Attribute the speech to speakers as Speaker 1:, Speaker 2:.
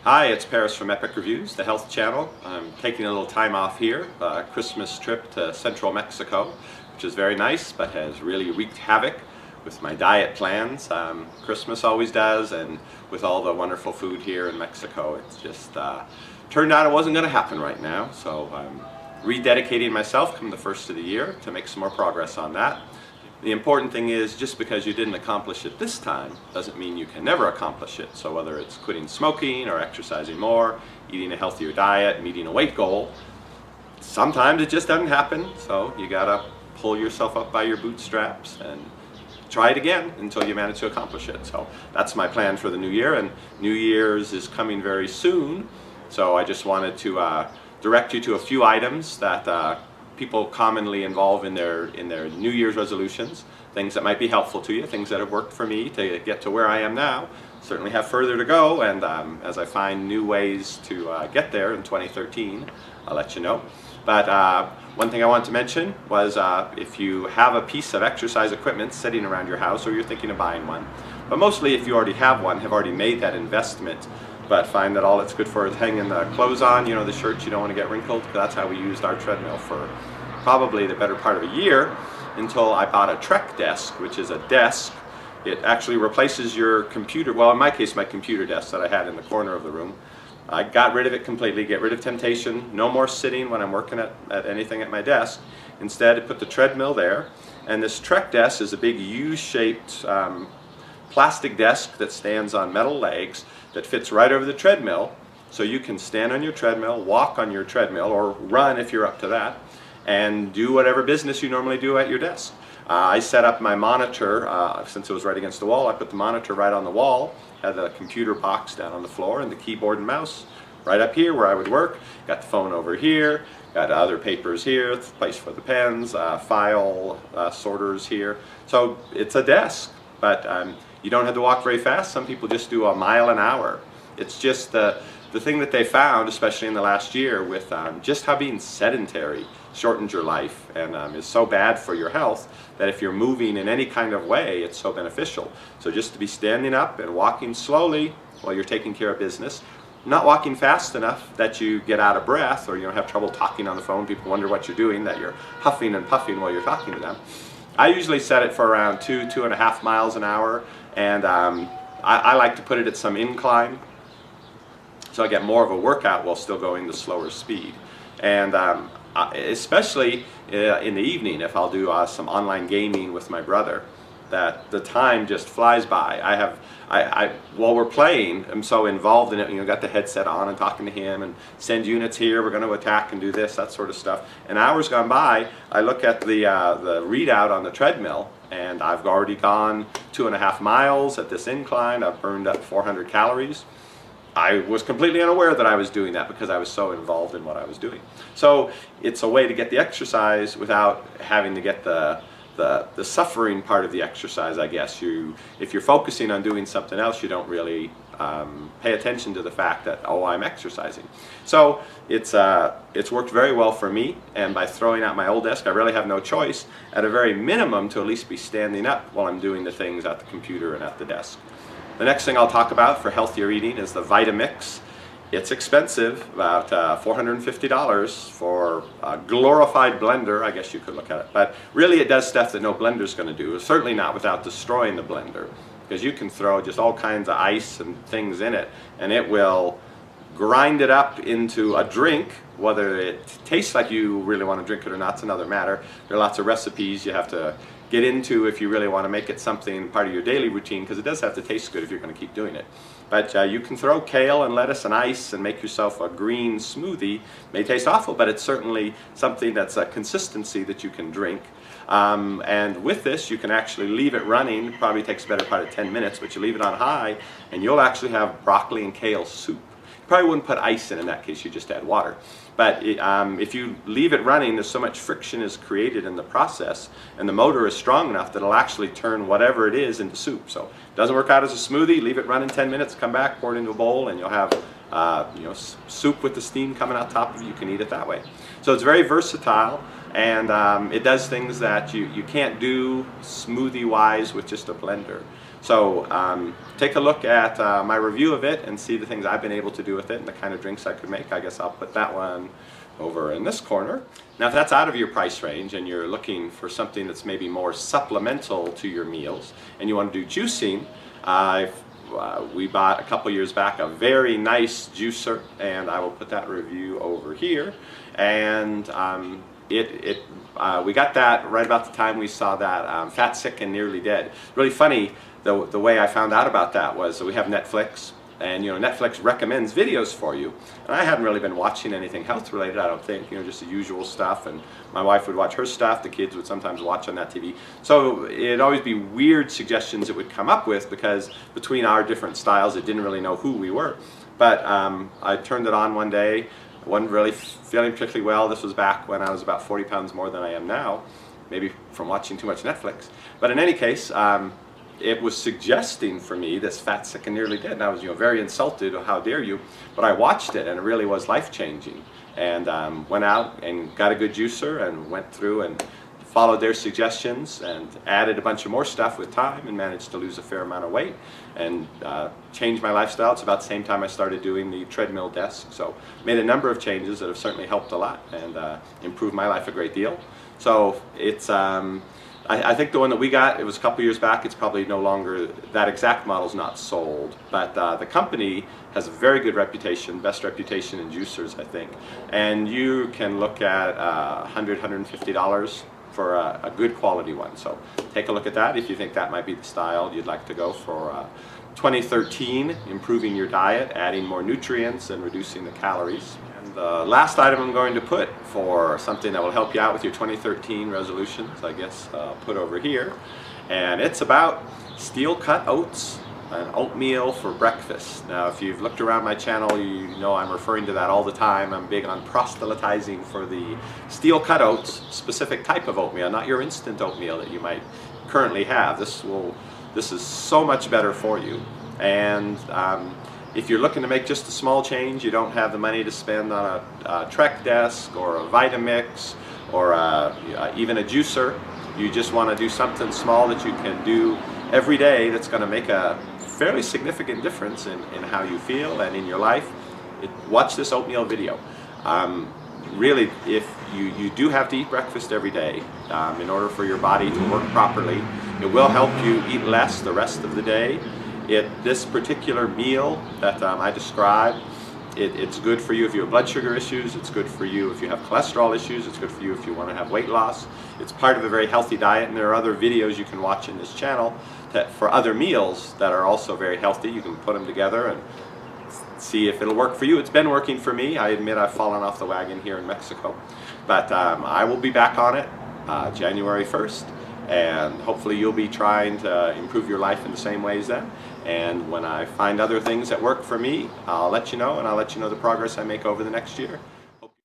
Speaker 1: Hi, it's Paris from Epic Reviews, the health channel. I'm taking a little time off here, a Christmas trip to central Mexico, which is very nice, but has really wreaked havoc with my diet plans. Christmas always does, and with all the wonderful food here in Mexico, it's just turned out it wasn't going to happen right now. So I'm rededicating myself come the first of the year to make some more progress on that. The important thing is, just because you didn't accomplish it this time doesn't mean you can never accomplish it. So whether it's quitting smoking or exercising more, eating a healthier diet, meeting a weight goal, sometimes it just doesn't happen. So you gotta pull yourself up by your bootstraps and try it again until you manage to accomplish it. So that's my plan for the new year, and New Year's is coming very soon. So I just wanted to direct you to a few items that people commonly involve in their New Year's resolutions, things that might be helpful to you, things that have worked for me to get to where I am now. Certainly have further to go, and as I find new ways to get there in 2013, I'll let you know. But one thing I want to mention was if you have a piece of exercise equipment sitting around your house, or you're thinking of buying one, but mostly if you already have one, have already made that investment, but find that all it's good for is hanging the clothes on, you know, the shirts you don't want to get wrinkled. That's how we used our treadmill for probably the better part of a year, until I bought a Trek desk, which is a desk. It actually replaces your computer, well, in my case, my computer desk that I had in the corner of the room. I got rid of it completely, get rid of temptation, no more sitting when I'm working at anything at my desk. Instead, I put the treadmill there, and this Trek desk is a big U-shaped plastic desk that stands on metal legs that fits right over the treadmill, so you can stand on your treadmill, walk on your treadmill, or run if you're up to that, and do whatever business you normally do at your desk. I set up my monitor, since it was right against the wall, I put the monitor right on the wall, had the computer box down on the floor, and the keyboard and mouse right up here where I would work. Got the phone over here, got other papers here, place for the pens, file sorters here. So it's a desk, but you don't have to walk very fast. Some people just do a mile an hour. It's just the thing that they found, especially in the last year, with just how being sedentary shortens your life and is so bad for your health, that if you're moving in any kind of way, it's so beneficial. So just to be standing up and walking slowly while you're taking care of business, not walking fast enough that you get out of breath or you don't have trouble talking on the phone, people wonder what you're doing, that you're huffing and puffing while you're talking to them. I usually set it for around 2.5 miles an hour, and I like to put it at some incline, so I get more of a workout while still going the slower speed. And especially in the evening, if I'll do some online gaming with my brother, that the time just flies by. While we're playing, I'm so involved in it, you know, got the headset on and talking to him and send units here, we're going to attack and do this, that sort of stuff. And hours gone by, I look at the readout on the treadmill, and I've already gone 2.5 miles at this incline. I've burned up 400 calories. I was completely unaware that I was doing that because I was so involved in what I was doing. So it's a way to get the exercise without having to get the suffering part of the exercise, I guess. If you're focusing on doing something else, you don't really pay attention to the fact that, oh, I'm exercising. So it's worked very well for me, and by throwing out my old desk, I really have no choice, at a very minimum, to at least be standing up while I'm doing the things at the computer and at the desk. The next thing I'll talk about for healthier eating is the Vitamix. It's expensive, about $450 for a glorified blender, I guess you could look at it. But really it does stuff that no blender's going to do, certainly not without destroying the blender, because you can throw just all kinds of ice and things in it, and it will grind it up into a drink. Whether it tastes like you really want to drink it or not is another matter. There are lots of recipes you have to get into if you really want to make it something part of your daily routine, because it does have to taste good if you're going to keep doing it. But you can throw kale and lettuce and ice and make yourself a green smoothie. It may taste awful, but it's certainly something that's a consistency that you can drink. And with this, you can actually leave it running. It probably takes the better part of 10 minutes, but you leave it on high, and you'll actually have broccoli and kale soup. You probably wouldn't put ice in that case, you just add water. But if you leave it running, there's so much friction is created in the process, and the motor is strong enough that it'll actually turn whatever it is into soup. So it doesn't work out as a smoothie. Leave it running 10 minutes, come back, pour it into a bowl, and you'll have soup with the steam coming out top of it. You can eat it that way. So it's very versatile, and it does things that you can't do smoothie-wise with just a blender. So take a look at my review of it and see the things I've been able to do with it and the kind of drinks I could make. I guess I'll put that one over in this corner. Now if that's out of your price range and you're looking for something that's maybe more supplemental to your meals and you want to do juicing, we bought a couple years back a very nice juicer, and I will put that review over here. And we got that right about the time we saw that Fat, Sick, and Nearly Dead. Really funny, the way I found out about that was that we have Netflix, and Netflix recommends videos for you. And I hadn't really been watching anything health related, I don't think, just the usual stuff, and my wife would watch her stuff, the kids would sometimes watch on that TV. So it'd always be weird suggestions it would come up with, because between our different styles it didn't really know who we were. But I turned it on one day, wasn't really feeling particularly well. This was back when I was about 40 pounds more than I am now, maybe from watching too much Netflix. But in any case, it was suggesting for me this Fat, Sick, and Nearly Dead, and I was very insulted. How dare you? But I watched it, and it really was life-changing. And went out and got a good juicer and went through and followed their suggestions and added a bunch of more stuff with time and managed to lose a fair amount of weight and changed my lifestyle. It's about the same time I started doing the treadmill desk. So made a number of changes that have certainly helped a lot and improved my life a great deal. So it's I think the one that we got, it was a couple years back. It's probably no longer, that exact model's not sold, but the company has a very good reputation, best reputation in juicers, I think. And you can look at $100, $150 for a good quality one. So take a look at that if you think that might be the style you'd like to go for 2013, improving your diet, adding more nutrients and reducing the calories. And the last item I'm going to put for something that will help you out with your 2013 resolutions, I guess I'll put over here. And it's about steel cut oats, an oatmeal for breakfast. Now if you've looked around my channel, you know I'm referring to that all the time. I'm big on proselytizing for the steel cut oats, specific type of oatmeal, not your instant oatmeal that you might currently have. This is so much better for you. And if you're looking to make just a small change, you don't have the money to spend on a Trek desk or a Vitamix or even a juicer, you just want to do something small that you can do every day that's going to make a fairly significant difference in how you feel and in your life, watch this oatmeal video. Really, if you do have to eat breakfast every day in order for your body to work properly, it will help you eat less the rest of the day. This particular meal that I described, it's good for you if you have blood sugar issues, it's good for you if you have cholesterol issues, it's good for you if you want to have weight loss. It's part of a very healthy diet, and there are other videos you can watch in this channel for other meals that are also very healthy. You can put them together and see if it'll work for you. It's been working for me. I admit I've fallen off the wagon here in Mexico, but I will be back on it January 1st. And hopefully you'll be trying to improve your life in the same ways then. And when I find other things that work for me, I'll let you know, and I'll let you know the progress I make over the next year.